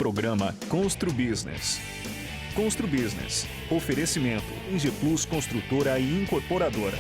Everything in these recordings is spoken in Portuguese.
programa Constru Business. Constru Business. Oferecimento Inge Plus Construtora e Incorporadora.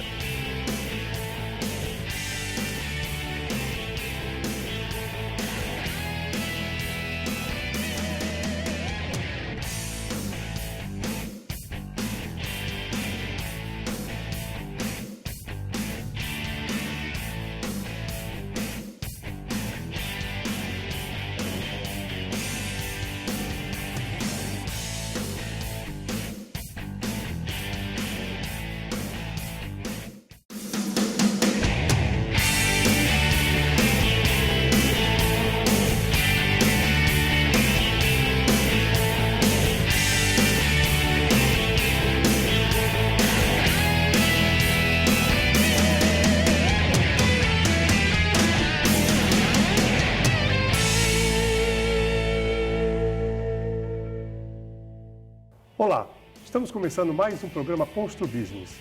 Olá, estamos começando mais um programa Constru Business.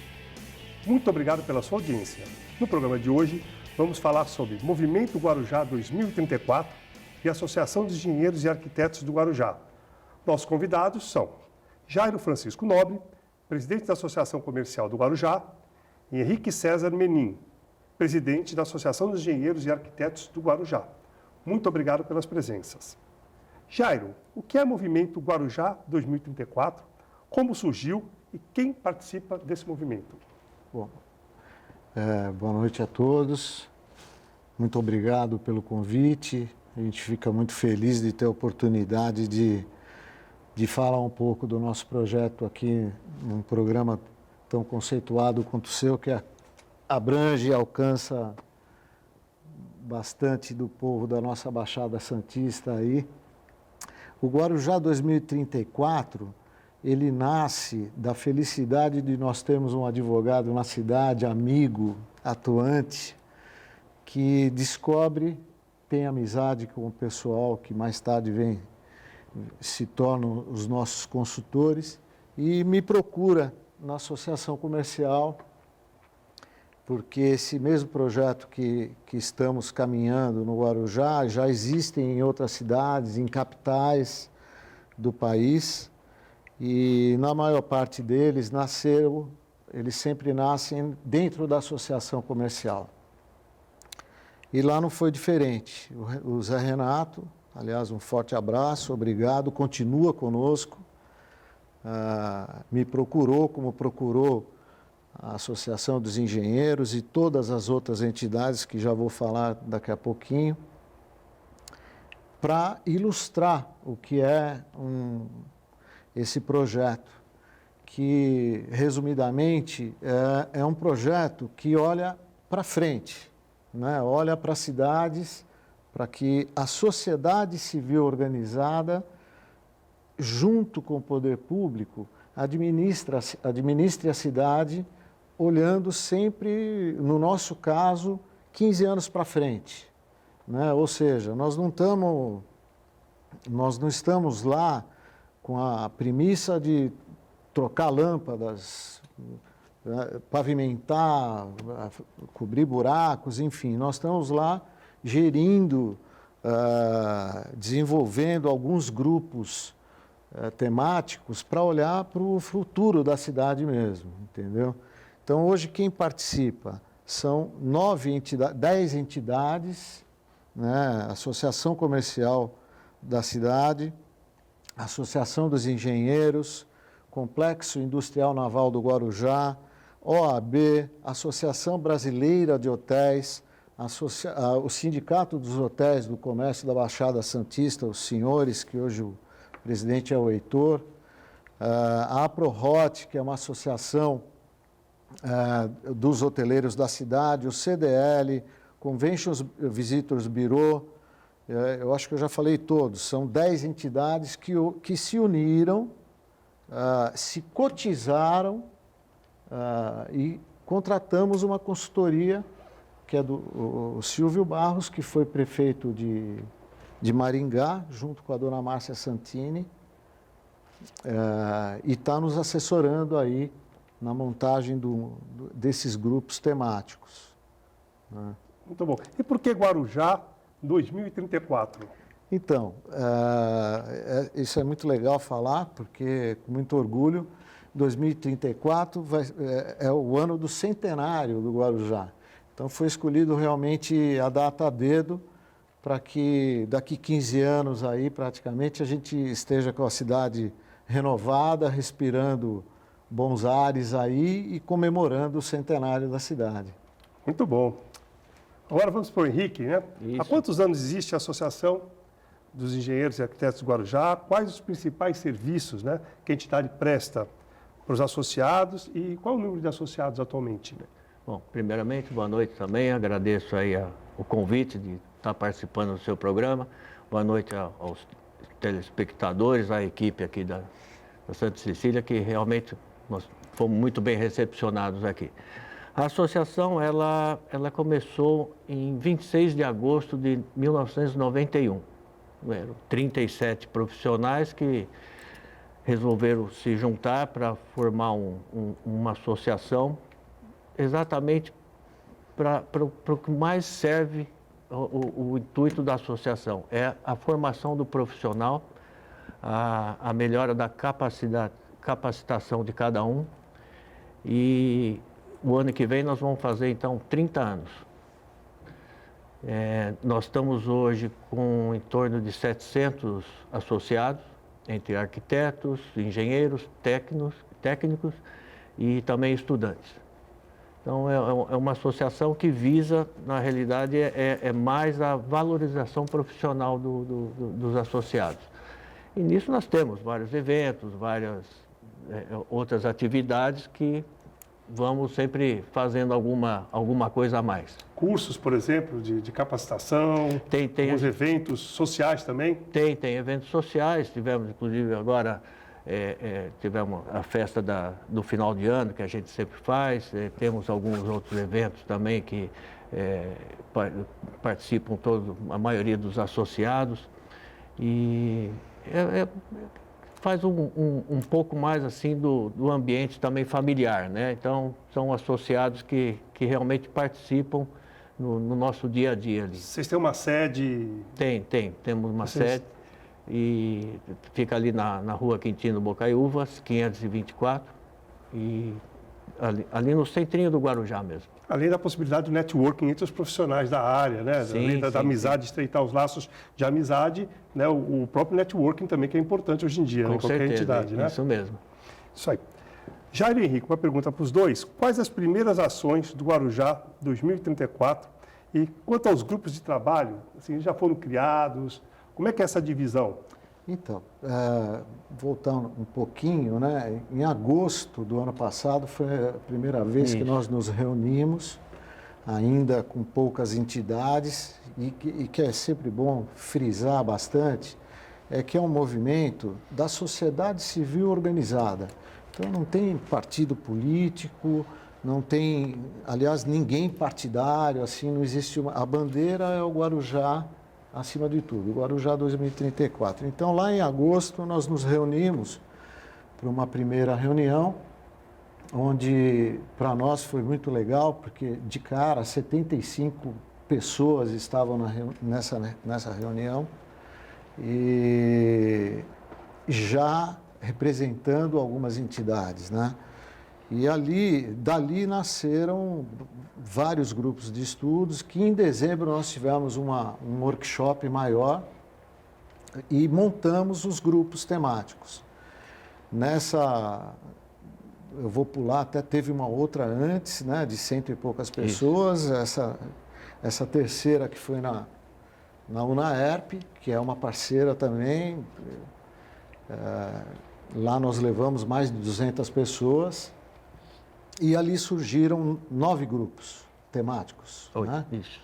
Muito obrigado pela sua audiência. No programa de hoje, vamos falar sobre Movimento Guarujá 2034 e Associação dos Engenheiros e Arquitetos do Guarujá. Nossos convidados são Jairo Francisco Nobre, presidente da Associação Comercial do Guarujá, e Henrique César Menin, presidente da Associação dos Engenheiros e Arquitetos do Guarujá. Muito obrigado pelas presenças. Jairo, o que é Movimento Guarujá 2034? Como surgiu e quem participa desse movimento? Bom, boa noite a todos. Muito obrigado pelo convite. A gente fica muito feliz de ter a oportunidade de falar um pouco do nosso projeto aqui num programa tão conceituado quanto o seu, que abrange e alcança bastante do povo da nossa Baixada Santista aí. O Guarujá 2034, ele nasce da felicidade de nós termos um advogado na cidade, amigo, atuante, que descobre, tem amizade com o pessoal que mais tarde se tornam os nossos consultores e me procura na associação comercial, porque esse mesmo projeto que estamos caminhando no Guarujá já existe em outras cidades, em capitais do país, e na maior parte deles eles sempre nascem dentro da associação comercial. E lá não foi diferente. O Zé Renato, aliás, um forte abraço, obrigado, continua conosco, me procurou como procurou a Associação dos Engenheiros e todas as outras entidades que já vou falar daqui a pouquinho, para ilustrar o que é esse projeto, que, resumidamente, é um projeto que olha para frente, né? Olha para as cidades, para que a sociedade civil organizada, junto com o poder público, administre a cidade, olhando sempre, no nosso caso, 15 anos para frente, né? Ou seja, nós não estamos lá com a premissa de trocar lâmpadas, pavimentar, cobrir buracos, enfim, nós estamos lá gerindo, desenvolvendo alguns grupos temáticos para olhar para o futuro da cidade mesmo, entendeu? Então, hoje, quem participa são 10 entidades, né? Associação Comercial da cidade, Associação dos Engenheiros, Complexo Industrial Naval do Guarujá, OAB, Associação Brasileira de Hotéis, o Sindicato dos Hotéis do Comércio da Baixada Santista, os senhores, que hoje o presidente é o Heitor, a APROHOT, que é uma associação dos hoteleiros da cidade, o CDL, Convention Visitors Bureau, eu acho que eu já falei todos, são 10 entidades que se uniram, se cotizaram e contratamos uma consultoria, que é do Silvio Barros, que foi prefeito de Maringá, junto com a dona Márcia Santini, e está nos assessorando aí na montagem desses grupos temáticos. Né? Muito bom. E por que Guarujá 2034? Então, isso é muito legal falar, porque, com muito orgulho, 2034 é o ano do centenário do Guarujá. Então, foi escolhido realmente a data a dedo para que daqui 15 anos aí, praticamente, a gente esteja com a cidade renovada, respirando bons ares aí e comemorando o centenário da cidade. Muito bom. Agora vamos para o Henrique, né? Isso. Há quantos anos existe a Associação dos Engenheiros e Arquitetos do Guarujá? Quais os principais serviços, né, que a entidade presta para os associados e qual o número de associados atualmente? Né? Bom, primeiramente, boa noite também. Agradeço aí o convite de estar participando do seu programa. Boa noite aos telespectadores, à equipe aqui da Santa Cecília, que realmente nós fomos muito bem recepcionados aqui. A associação, ela começou em 26 de agosto de 1991. Eram 37 profissionais que resolveram se juntar para formar uma associação exatamente para o que mais serve o intuito da associação. É a formação do profissional, a melhora da capacitação de cada um. E o ano que vem nós vamos fazer, então, 30 anos. Nós estamos hoje com em torno de 700 associados, entre arquitetos, engenheiros, técnicos e também estudantes. Então, é uma associação que visa, na realidade, mais a valorização profissional dos associados. E nisso nós temos vários eventos, várias outras atividades que vamos sempre fazendo alguma coisa a mais. Cursos, por exemplo, de capacitação, Tem alguns eventos sociais também? Tem eventos sociais, tivemos inclusive agora, tivemos a festa do final de ano, que a gente sempre faz, temos alguns outros eventos também que participam a maioria dos associados, e faz um pouco mais assim do ambiente também familiar, né? Então, são associados que realmente participam no nosso dia a dia ali. Vocês têm uma sede? Temos uma sede e fica ali na rua Quintino Bocaiúvas, 524, e ali no centrinho do Guarujá mesmo. Além da possibilidade do networking entre os profissionais da área, né? Além da amizade, estreitar os laços de amizade, né? O próprio networking também, que é importante hoje em dia, em qualquer entidade, né? Isso mesmo. Isso aí. Jair e Henrique, uma pergunta para os dois. Quais as primeiras ações do Guarujá 2034? E quanto aos grupos de trabalho, assim, já foram criados? Como é que é essa divisão? Então, voltando um pouquinho, né? Em agosto do ano passado foi a primeira vez que nós nos reunimos, ainda com poucas entidades, e que é sempre bom frisar bastante, é que é um movimento da sociedade civil organizada. Então, não tem partido político, não tem, aliás, ninguém partidário, assim, não existe a bandeira é o Guarujá, acima de tudo, o Guarujá 2034. Então, lá em agosto, nós nos reunimos para uma primeira reunião, onde para nós foi muito legal, porque de cara 75 pessoas estavam nessa reunião, e já representando algumas entidades, né? E dali nasceram vários grupos de estudos, que em dezembro nós tivemos um workshop maior e montamos os grupos temáticos. Eu vou pular, até teve uma outra antes, né, de 100 e poucas pessoas, essa terceira que foi na UNAERP, que é uma parceira também, lá nós levamos mais de 200 pessoas, e ali surgiram 9 grupos temáticos. Né? Isso.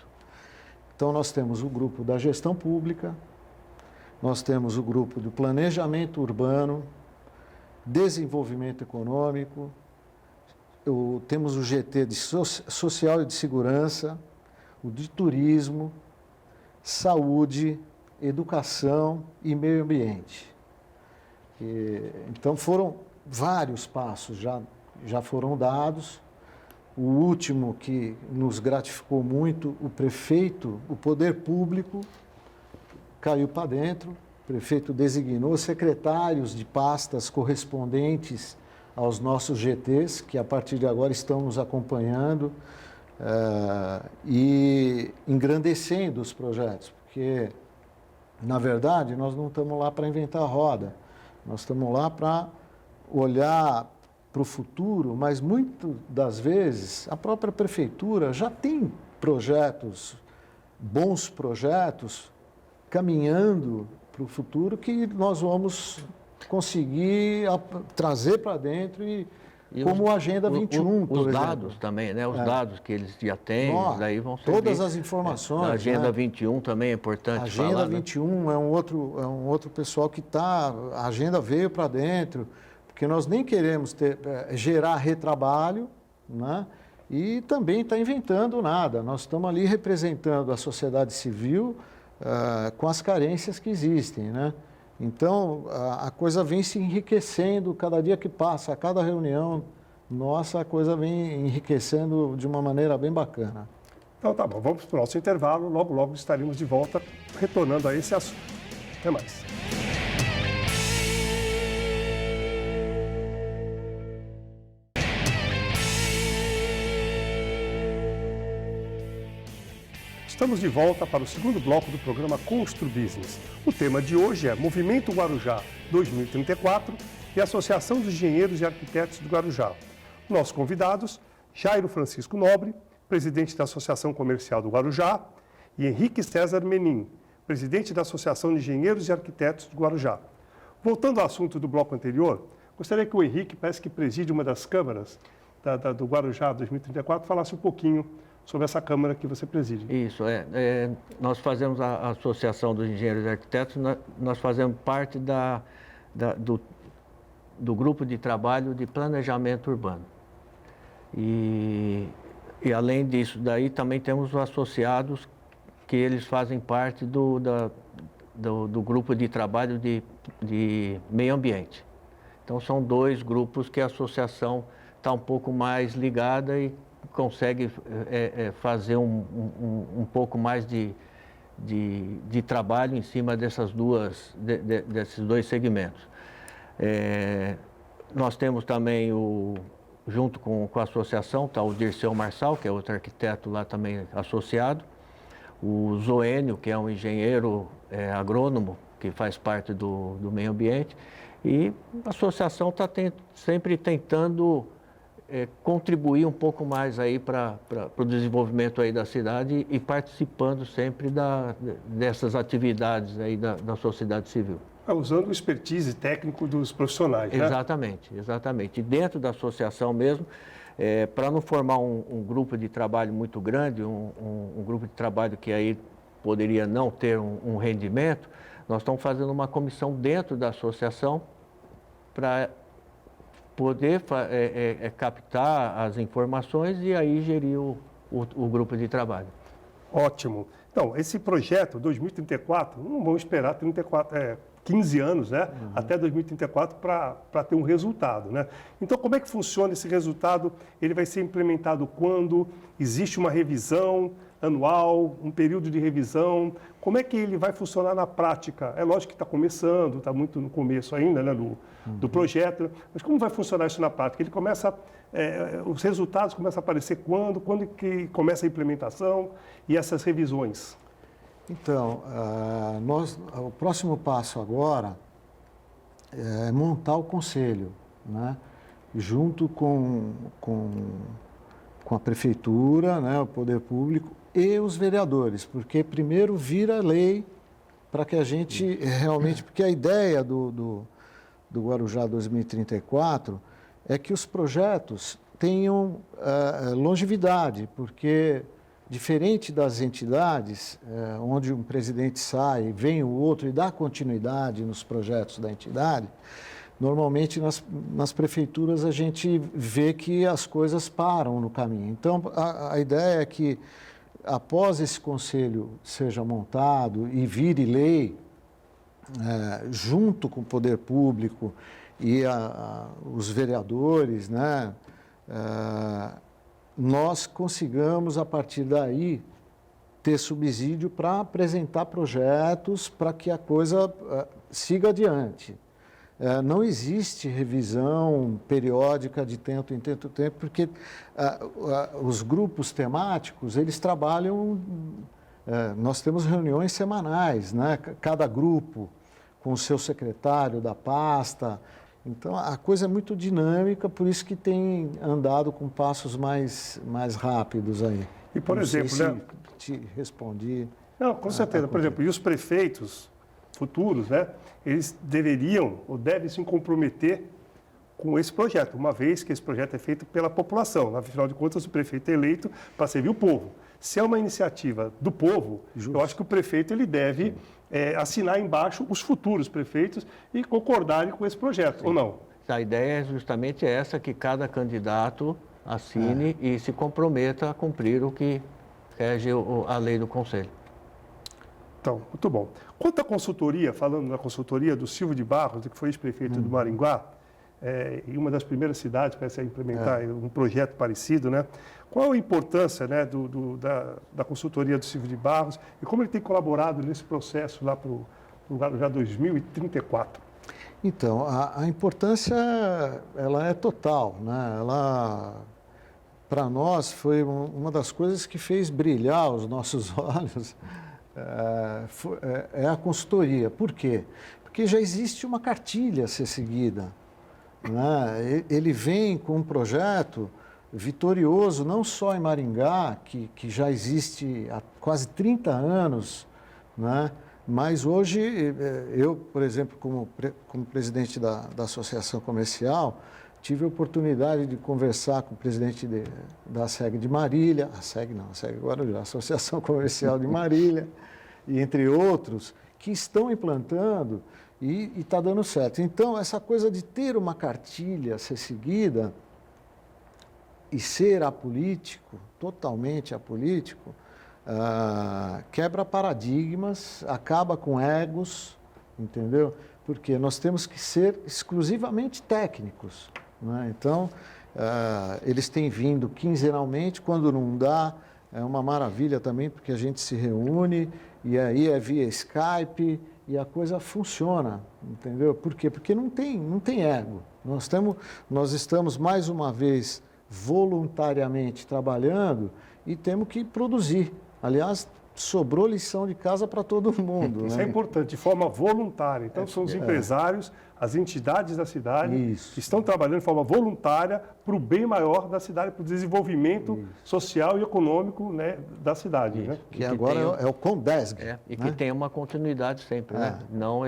Então, nós temos o grupo da gestão pública, nós temos o grupo do planejamento urbano, desenvolvimento econômico, temos o GT de social e de segurança, o de turismo, saúde, educação e meio ambiente. Então, foram vários passos já foram dados. O último que nos gratificou muito, o prefeito, o poder público, caiu para dentro, prefeito designou secretários de pastas correspondentes aos nossos GTs, que a partir de agora estão nos acompanhando e engrandecendo os projetos, porque, na verdade, nós não estamos lá para inventar a roda, nós estamos lá para olhar para o futuro, mas muitas das vezes a própria prefeitura já tem projetos, bons projetos, caminhando para o futuro que nós vamos conseguir trazer para dentro e como Agenda 21, por exemplo. Os dados também, né? Os dados que eles já têm, daí vão ser. Todas as informações. A Agenda 21 também é importante Agenda falar. 21 né? é um outro pessoal que está. A agenda veio para dentro, porque nós nem queremos gerar retrabalho, né? E também está inventando nada. Nós estamos ali representando a sociedade civil com as carências que existem, né? Então, a coisa vem se enriquecendo cada dia que passa, a cada reunião nossa, a coisa vem enriquecendo de uma maneira bem bacana. Então tá bom, vamos para o nosso intervalo, logo logo estaremos de volta retornando a esse assunto. Até mais. Estamos de volta para o segundo bloco do programa Constru Business. O tema de hoje é Movimento Guarujá 2034 e Associação dos Engenheiros e Arquitetos do Guarujá. Nossos convidados, Jairo Francisco Nobre, presidente da Associação Comercial do Guarujá, e Henrique César Menin, presidente da Associação de Engenheiros e Arquitetos do Guarujá. Voltando ao assunto do bloco anterior, gostaria que o Henrique, parece que preside uma das câmaras do Guarujá 2034, falasse um pouquinho sobre essa Câmara que você preside. Isso, nós fazemos a Associação dos Engenheiros e Arquitetos, nós fazemos parte do grupo de trabalho de planejamento urbano. E além disso, daí também temos os associados que eles fazem parte do grupo de trabalho de meio ambiente. Então, são dois grupos que a associação está um pouco mais ligada e consegue fazer um pouco mais de trabalho em cima desses dois segmentos. Nós temos também, junto com a associação, está o Dirceu Marçal, que é outro arquiteto lá também associado, o Zoênio, que é um engenheiro agrônomo, que faz parte do meio ambiente, e a associação está sempre tentando contribuir um pouco mais aí para o desenvolvimento aí da cidade e participando sempre dessas atividades aí da sociedade civil. Usando o expertise técnico dos profissionais, né? Exatamente, exatamente. E dentro da associação mesmo, para não formar um grupo de trabalho muito grande, um grupo de trabalho que aí poderia não ter um rendimento, nós estamos fazendo uma comissão dentro da associação para poder captar as informações e aí gerir o grupo de trabalho. Ótimo. Então, esse projeto 2034, não vamos esperar 15 anos, né? Até 2034 para ter um resultado, né? Então, como é que funciona esse resultado? Ele vai ser implementado quando? Existe uma revisão anual, um período de revisão? Como é que ele vai funcionar na prática? É lógico que está começando, está muito no começo ainda, né, do projeto, mas como vai funcionar isso na prática? Ele começa, os resultados começam a aparecer quando que começa a implementação e essas revisões? Então, o próximo passo agora é montar o conselho, né? Junto com a prefeitura, né, o poder público e os vereadores, porque primeiro vira lei para que a gente realmente, porque a ideia do Guarujá 2034 é que os projetos tenham longevidade, porque diferente das entidades, onde um presidente sai, vem o outro e dá continuidade nos projetos da entidade, normalmente nas prefeituras a gente vê que as coisas param no caminho. Então, a ideia é que após esse conselho seja montado e vire lei, junto com o poder público e os vereadores, né, nós consigamos, a partir daí, ter subsídio para apresentar projetos para que a coisa siga adiante. Não existe revisão periódica de tempo em tempo, porque os grupos temáticos, eles trabalham, nós temos reuniões semanais, né? Cada grupo com o seu secretário da pasta. Então, a coisa é muito dinâmica, por isso que tem andado com passos mais rápidos aí. E, por exemplo, né? Te respondi. Não, com certeza. Por exemplo, e os prefeitos futuros, né? Eles deveriam ou devem se comprometer com esse projeto, uma vez que esse projeto é feito pela população. Afinal de contas, o prefeito é eleito para servir o povo. Se é uma iniciativa do povo, justo, eu acho que o prefeito ele deve assinar embaixo os futuros prefeitos e concordarem com esse projeto, ou não? A ideia é justamente essa, que cada candidato assine e se comprometa a cumprir o que rege a lei do Conselho. Então, muito bom. Quanto à consultoria, falando da consultoria do Silvio de Barros, que foi ex-prefeito do Maringuá, e uma das primeiras cidades para implementar um projeto parecido, né? Qual a importância, né, da consultoria do Silvio de Barros e como ele tem colaborado nesse processo lá para o Guarujá 2034? Então, a importância, ela é total, né? Ela, para nós, foi uma das coisas que fez brilhar os nossos olhos, é a consultoria. Por quê? Porque já existe uma cartilha a ser seguida, né? Ele vem com um projeto vitorioso, não só em Maringá, que já existe há quase 30 anos, né? Mas hoje, eu, por exemplo, como presidente da Associação Comercial, tive a oportunidade de conversar com o presidente da SEG de Marília, a SEG Guarujá, a Associação Comercial de Marília, e entre outros, que estão implantando e está dando certo. Então, essa coisa de ter uma cartilha a ser seguida e ser apolítico, totalmente apolítico, quebra paradigmas, acaba com egos, entendeu? Porque nós temos que ser exclusivamente técnicos, né? Então, eles têm vindo quinzenalmente, quando não dá, é uma maravilha também, porque a gente se reúne e aí é via Skype e a coisa funciona, entendeu? Por quê? Porque não tem ego. Nós estamos, mais uma vez, voluntariamente trabalhando e temos que produzir. Aliás, sobrou lição de casa para todo mundo. Isso né? é importante, de forma voluntária. Então, são os empresários, as entidades da cidade que estão trabalhando de forma voluntária para o bem maior da cidade, para o desenvolvimento social e econômico, né, da cidade. Né? Que agora é o Condesg. E que tem uma continuidade sempre. Né? Não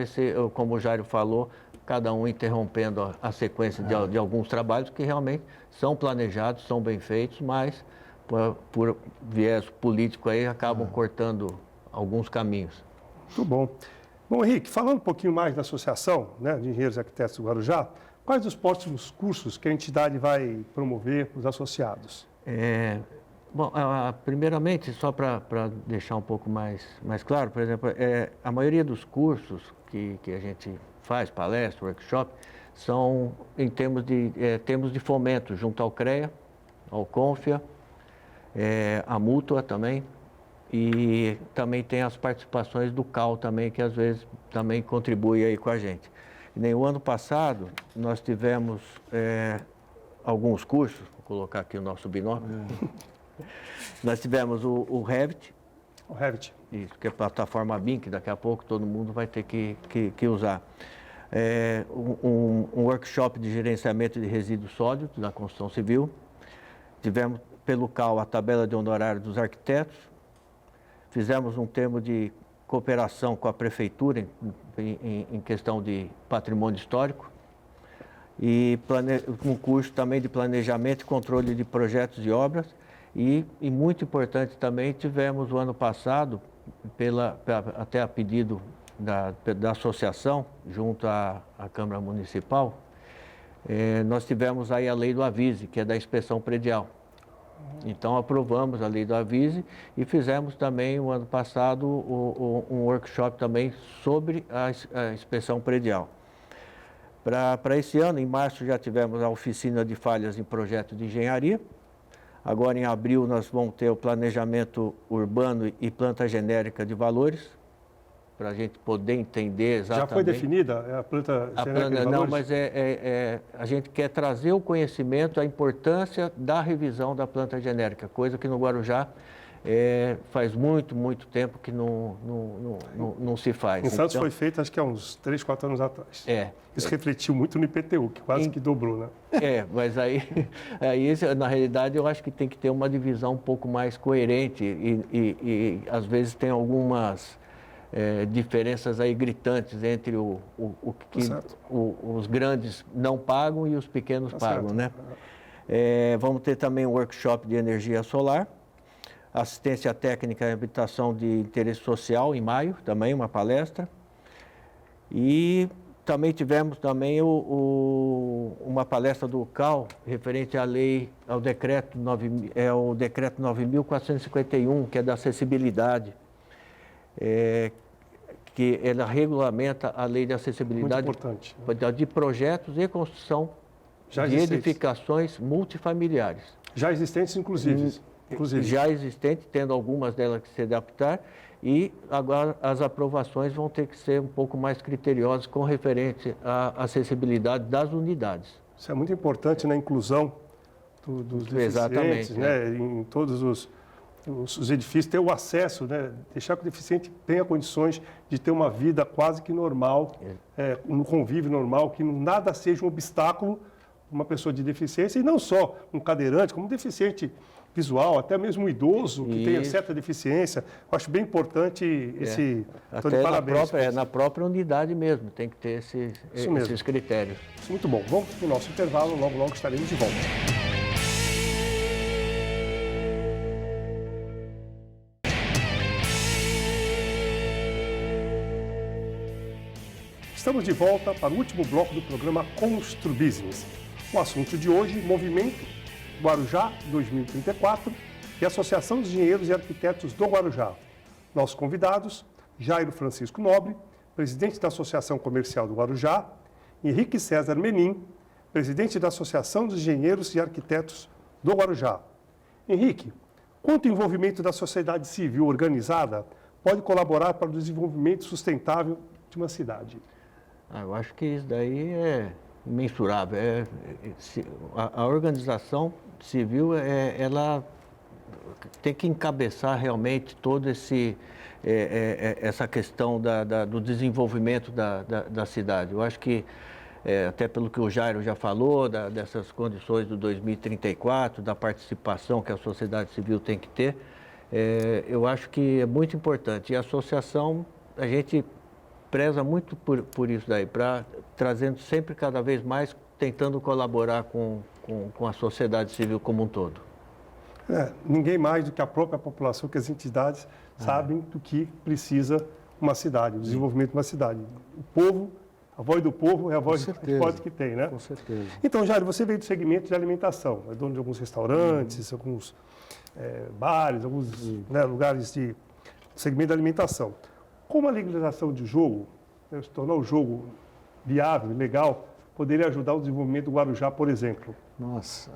como o Jairo falou, cada um interrompendo a sequência de alguns trabalhos que realmente são planejados, são bem feitos, mas por viés político aí acabam cortando alguns caminhos. Muito bom. Bom, Henrique, falando um pouquinho mais da Associação, né, de Engenheiros e Arquitetos do Guarujá, quais os próximos cursos que a entidade vai promover para os associados? Primeiramente, só para deixar um pouco mais claro, por exemplo, a maioria dos cursos que a gente faz, palestra, workshop, são em termos de fomento, junto ao CREA, ao CONFIA, a Mútua também, e também tem as participações do CAL também, que às vezes também contribui aí com a gente. No ano passado, nós tivemos alguns cursos, vou colocar aqui o nosso binômio, nós tivemos o Revit. O Revit. Isso, que é a plataforma BIM, que daqui a pouco todo mundo vai ter que usar. Um workshop de gerenciamento de resíduos sólidos da construção civil. Tivemos pelo CAL a tabela de honorário dos arquitetos. Fizemos um termo de cooperação com a prefeitura em questão de patrimônio histórico. E um curso também de planejamento e controle de projetos e obras. E muito importante também, tivemos o ano passado, até a pedido da associação, junto à Câmara Municipal, nós tivemos aí a lei do Avise, que é da inspeção predial. Então, aprovamos a lei do Avise e fizemos também, o ano passado, um workshop também sobre a inspeção predial. Para esse ano, em março, já tivemos a oficina de falhas em projeto de engenharia. Agora, em abril, nós vamos ter o planejamento urbano e planta genérica de valores, para a gente poder entender exatamente. Já foi definida a planta genérica de valores? Não, mas a gente quer trazer o conhecimento, a importância da revisão da planta genérica, coisa que no Guarujá faz muito, muito tempo que não se faz. Em Santos foi feito, acho que há uns 3, 4 anos atrás. Isso refletiu muito no IPTU, que quase que dobrou, né? Mas aí, na realidade, eu acho que tem que ter uma divisão um pouco mais coerente e às vezes tem algumas diferenças aí gritantes entre o que os grandes não pagam e os pequenos pagam, né? Vamos ter também um workshop de energia solar, assistência técnica e habitação de interesse social, em maio, também uma palestra. E também tivemos uma palestra do CAL, referente à lei, ao decreto 9.451, que é da acessibilidade, que ela regulamenta a lei de acessibilidade de projetos e construção de edificações multifamiliares. Já existentes, inclusive. Já existente, tendo algumas delas que se adaptar, e agora as aprovações vão ter que ser um pouco mais criteriosas com referente à acessibilidade das unidades. Isso é muito importante na inclusão dos deficientes, né? Em todos os edifícios, ter o acesso, né? Deixar que o deficiente tenha condições de ter uma vida quase que normal, um convívio normal, que nada seja um obstáculo para uma pessoa de deficiência, e não só um cadeirante, como um deficiente visual, até mesmo um idoso que tenha certa deficiência. Eu acho bem importante esse... Estou de parabéns. Na própria unidade mesmo, tem que ter esses critérios. Muito bom. Vamos para o nosso intervalo, logo, logo estaremos de volta. Estamos de volta para o último bloco do programa Constru Business. O assunto de hoje, Movimento Guarujá 2034 e Associação dos Engenheiros e Arquitetos do Guarujá. Nossos convidados, Jairo Francisco Nobre, presidente da Associação Comercial do Guarujá, Henrique César Menin, presidente da Associação dos Engenheiros e Arquitetos do Guarujá. Henrique, quanto o envolvimento da sociedade civil organizada pode colaborar para o desenvolvimento sustentável de uma cidade? Eu acho que isso daí é imensurável. A organização civil, ela tem que encabeçar realmente toda essa questão do desenvolvimento da cidade. Eu acho que, até pelo que o Jairo já falou, dessas condições do 2034, da participação que a sociedade civil tem que ter, eu acho que é muito importante. E a associação, a gente preza muito por isso daí, trazendo sempre cada vez mais, tentando colaborar com a sociedade civil como um todo. Ninguém mais do que a própria população, que as entidades sabem do que precisa uma cidade, o desenvolvimento de uma cidade. O povo, a voz do povo é a voz mais forte que tem, né? Com certeza. Então, Jairo, você veio do segmento de alimentação, é dono de alguns restaurantes, alguns bares, alguns lugares de segmento de alimentação. Como a legalização de jogo, se tornar o jogo viável, legal, poderia ajudar o desenvolvimento do Guarujá, por exemplo? Nossa,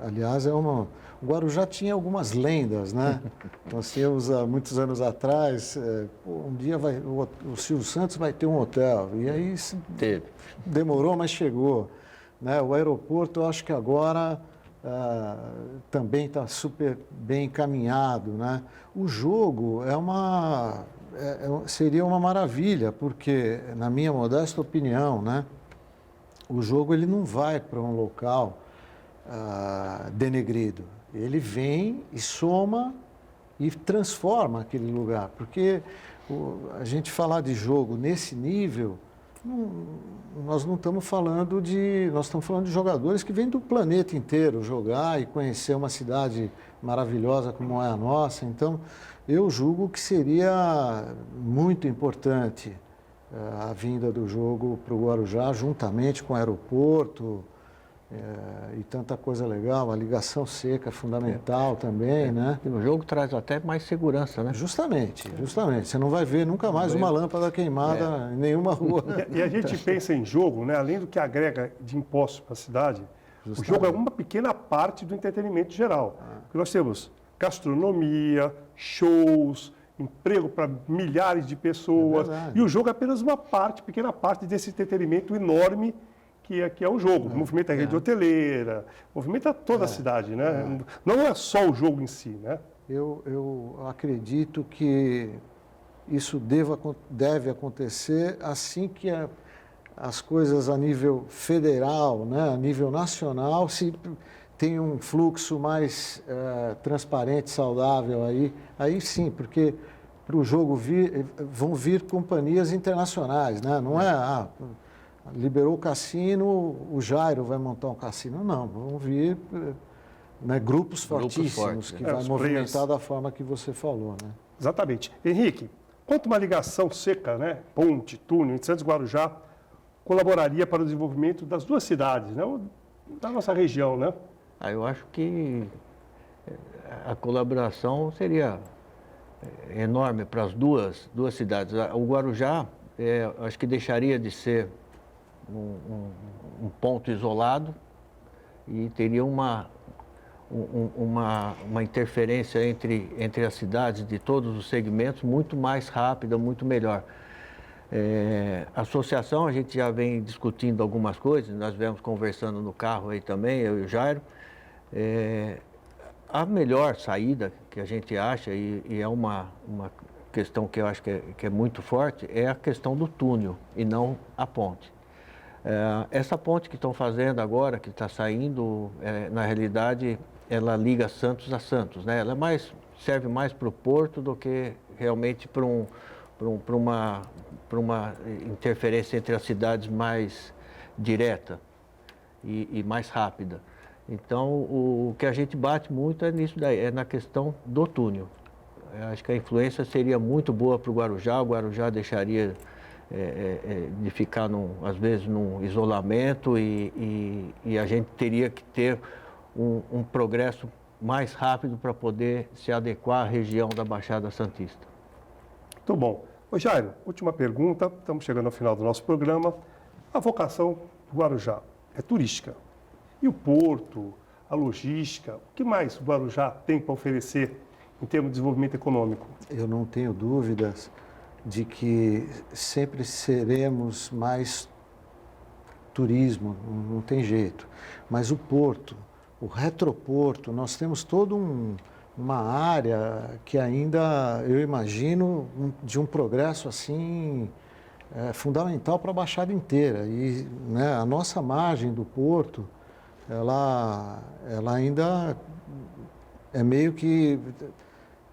aliás, o Guarujá tinha algumas lendas, né? Nós tínhamos, há muitos anos atrás, um dia o Silvio Santos vai ter um hotel, e aí demorou, mas chegou. Né? O aeroporto, eu acho que agora também está super bem encaminhado, né? O jogo seria uma maravilha, porque, na minha modesta opinião, né, o jogo ele não vai para um local denegrido. Ele vem e soma e transforma aquele lugar. Porque a gente falar de jogo nesse nível, nós não estamos falando nós estamos falando de jogadores que vêm do planeta inteiro jogar e conhecer uma cidade maravilhosa como é a nossa. Então, eu julgo que seria muito importante a vinda do jogo para o Guarujá, juntamente com o aeroporto e tanta coisa legal. A ligação seca é fundamental também, né? E o jogo traz até mais segurança, né? Justamente. Você não vai ver nunca mais uma lâmpada queimada em nenhuma rua. E a gente pensa em jogo, né? Além do que agrega de impostos para a cidade, O jogo é uma pequena parte do entretenimento geral. Porque nós temos gastronomia, shows, emprego para milhares de pessoas. E o jogo é apenas uma parte, pequena parte desse entretenimento enorme que é o jogo. Movimenta a rede hoteleira, movimenta toda a cidade, né? Não é só o jogo em si, né? Eu acredito que isso deve acontecer assim que as coisas a nível federal, né, a nível nacional, se tem um fluxo mais transparente, saudável aí sim, porque para o jogo vão vir companhias internacionais, né? Não é, liberou o cassino, o Jairo vai montar um cassino, não, vão vir né, grupos fortíssimos que vai movimentar da forma que você falou, né? Exatamente. Henrique, quanto uma ligação seca, né, ponte, túnel, entre Santos e Guarujá, colaboraria para o desenvolvimento das duas cidades, né, da nossa região, né? Eu acho que a colaboração seria enorme para as duas cidades. O Guarujá, acho que deixaria de ser um ponto isolado e teria uma interferência entre as cidades de todos os segmentos muito mais rápida, muito melhor. A associação, a gente já vem discutindo algumas coisas, nós viemos conversando no carro aí também, eu e o Jairo. A melhor saída que a gente acha, e é uma questão que eu acho que é muito forte, é a questão do túnel e não a ponte. Essa ponte que estão fazendo agora, que está saindo, na realidade, ela liga Santos a Santos, né? Ela serve mais para o porto do que realmente para uma interferência entre as cidades mais direta e mais rápida. Então, o que a gente bate muito é nisso daí, é na questão do túnel. Eu acho que a influência seria muito boa para o Guarujá deixaria de ficar, às vezes, num isolamento e a gente teria que ter um progresso mais rápido para poder se adequar à região da Baixada Santista. Muito bom. Ô Jairo, última pergunta, estamos chegando ao final do nosso programa. A vocação do Guarujá é turística. E o porto, a logística, o que mais o Guarujá tem para oferecer em termos de desenvolvimento econômico? Eu não tenho dúvidas de que sempre seremos mais turismo, não tem jeito. Mas o porto, o retroporto, nós temos toda uma área que ainda, eu imagino, de um progresso assim fundamental para a Baixada inteira. E né, a nossa margem do porto, ela ainda é meio que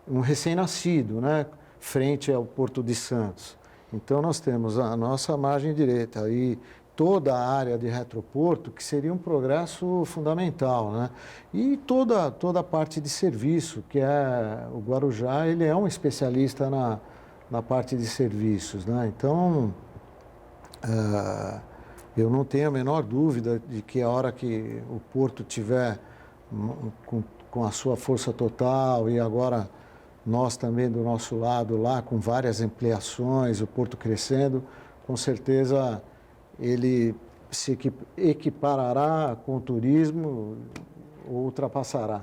um recém-nascido, né, frente ao Porto de Santos. Então, nós temos a nossa margem direita e toda a área de retroporto, que seria um progresso fundamental, né? E toda a parte de serviço, que o Guarujá, ele é um especialista na parte de serviços, né? Então, eu não tenho a menor dúvida de que a hora que o porto tiver com a sua força total e agora nós também do nosso lado lá, com várias ampliações, o porto crescendo, com certeza ele se equiparará com o turismo ou ultrapassará.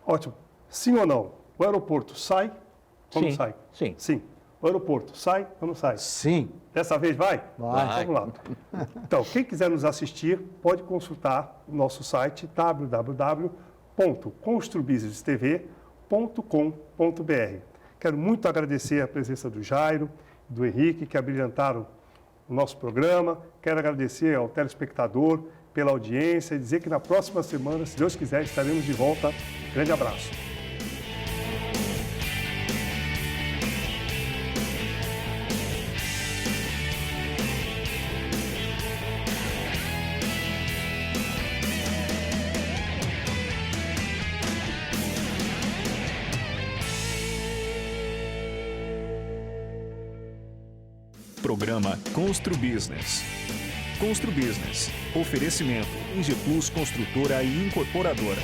Ótimo. Sim ou não? O aeroporto sai ou não sai? Sim. Sim. O aeroporto sai ou não sai? Sim. Dessa vez vai? Vai. Vamos lá. Então, quem quiser nos assistir, pode consultar o nosso site www.construbusinesstv.com.br. Quero muito agradecer a presença do Jairo, do Henrique, que abrilhantaram o nosso programa. Quero agradecer ao telespectador pela audiência e dizer que na próxima semana, se Deus quiser, estaremos de volta. Grande abraço. Programa Constru Business. Constru Business. Oferecimento Ingeplus Construtora e Incorporadora.